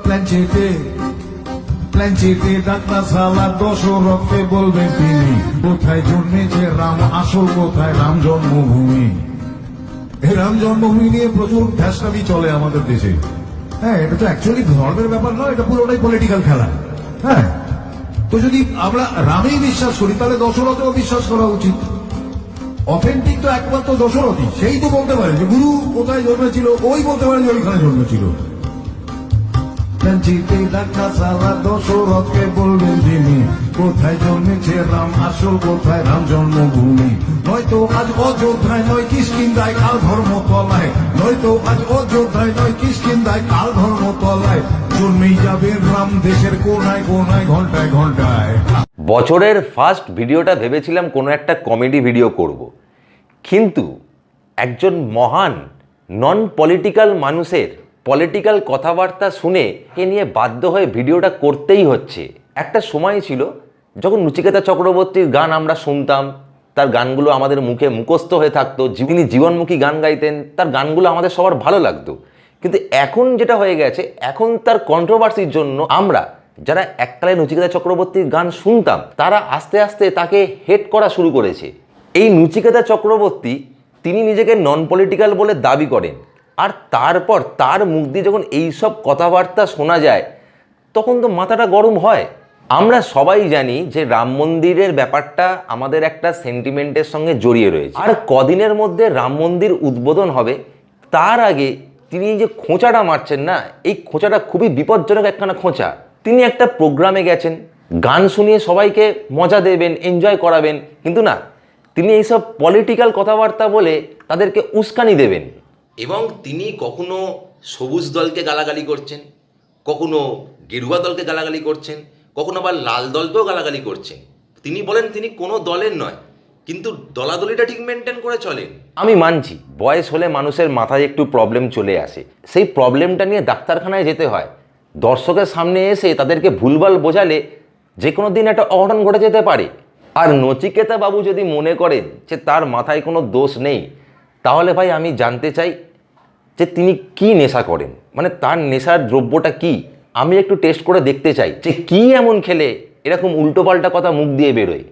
প্ল্যানচেটে প্ল্যানচেটে doctor সালা দশরথকে বলবেন তিনি কোথায় জন্মেছে রাম, আসল কোথায় রাম জন্মভূমি। এই রাম জন্মভূমি নিয়ে প্রচুর ফ্যাসলামি চলে আমাদের দেশে। হ্যাঁ, এটা তো অ্যাকচুয়ালি ধর্মের ব্যাপার নয়, এটা পুরোটাই পলিটিক্যাল খেলা। হ্যাঁ, তো যদি আমরা রামেই বিশ্বাস করি তাহলে দশরথেও বিশ্বাস করা উচিত। অথেন্টিক তো একমাত্র দশরথই, সেই তো বলতে পারে যে গুরু কোথায় জন্মেছিল, ওই বলতে পারে যে ওইখানে জন্মেছিল। ডাক্তার সালা দশরথকে বলবেন তিনি কোথায় জন্মেছে রাম, আসল কোথায় রাম জন্মভূমি। নয়তো আজ অযোধ্যায় নয় কিষ্কিন্ধায়, কাল ধর্মতলায়, নয়তো আজ অযোধ্যায় নয় কিষ্কিন্ধায়, কাল ধর্মতলায় জন্মেই যাবে রাম দেশের কোনায় কোনায়, ঘন্টায় ঘন্টায়। বছরের ফার্স্ট ভিডিওটা ভেবেছিলাম কোনো একটা কমেডি ভিডিও করব, কিন্তু একজন মহান নন পলিটিক্যাল মানুষের পলিটিক্যাল কথাবার্তা শুনে কে নিয়ে বাধ্য হয়ে ভিডিওটা করতেই হচ্ছে। একটা সময় ছিল যখন নচিকেতা চক্রবর্তীর গান আমরা শুনতাম, তার গানগুলো আমাদের মুখে মুখস্থ হয়ে থাকতো, যিনি জীবনমুখী গান গাইতেন, তার গানগুলো আমাদের সবার ভালো লাগতো। কিন্তু এখন যেটা হয়ে গেছে, এখন তার কন্ট্রোভার্সির জন্য আমরা যারা এককালে নচিকেতা চক্রবর্তীর গান শুনতাম তারা আস্তে আস্তে তাকে হেট করা শুরু করেছে। এই নচিকেতা চক্রবর্তী তিনি নিজেকে নন পলিটিক্যাল বলে দাবি করেন, আর তারপর তার মুখ দিয়ে যখন এইসব কথাবার্তা শোনা যায় তখন তো মাথাটা গরম হয়। আমরা সবাই জানি যে রাম মন্দিরের ব্যাপারটা আমাদের একটা সেন্টিমেন্টের সঙ্গে জড়িয়ে রয়েছে, আর কদিনের মধ্যে রাম মন্দির উদ্বোধন হবে। তার আগে তিনি যে খোঁচাটা মারছেন না, এই খোঁচাটা খুবই বিপজ্জনক একখানা খোঁচা। তিনি একটা প্রোগ্রামে গেছেন, গান শুনিয়ে সবাইকে মজা দেবেন, এনজয় করাবেন, কিন্তু না, তিনি এইসব পলিটিক্যাল কথাবার্তা বলে তাদেরকে উস্কানি দেবেন। এবং তিনি কখনো সবুজ দলকে গালাগালি করছেন, কখনো গেরুয়া দলকে গালাগালি করছেন, কখনো আবার লাল দলকেও গালাগালি করছেন। তিনি বলেন তিনি কোনো দলের নয়, কিন্তু দলাদলিটা ঠিক মেনটেন করে চলেন। আমি মানছি বয়স হলে মানুষের মাথায় একটু প্রবলেম চলে আসে, সেই প্রবলেমটা নিয়ে ডাক্তারখানায় যেতে হয়। দর্শকের সামনে এসে তাদেরকে ভুলভাল বোঝালে যে কোনো দিন একটা অঘটন ঘটে যেতে পারে। আর নচিকেতা বাবু যদি মনে করেন যে তার মাথায় কোনো দোষ নেই, তাহলে ভাই আমি জানতে চাই যে তিনি কি নেশা করেন, মানে তার নেশার দ্রব্যটা কি। আমি একটু টেস্ট করে দেখতে চাই যে কি এমন খেলে এরকম উল্টোপাল্টা কথা মুখ দিয়ে বেরোয়।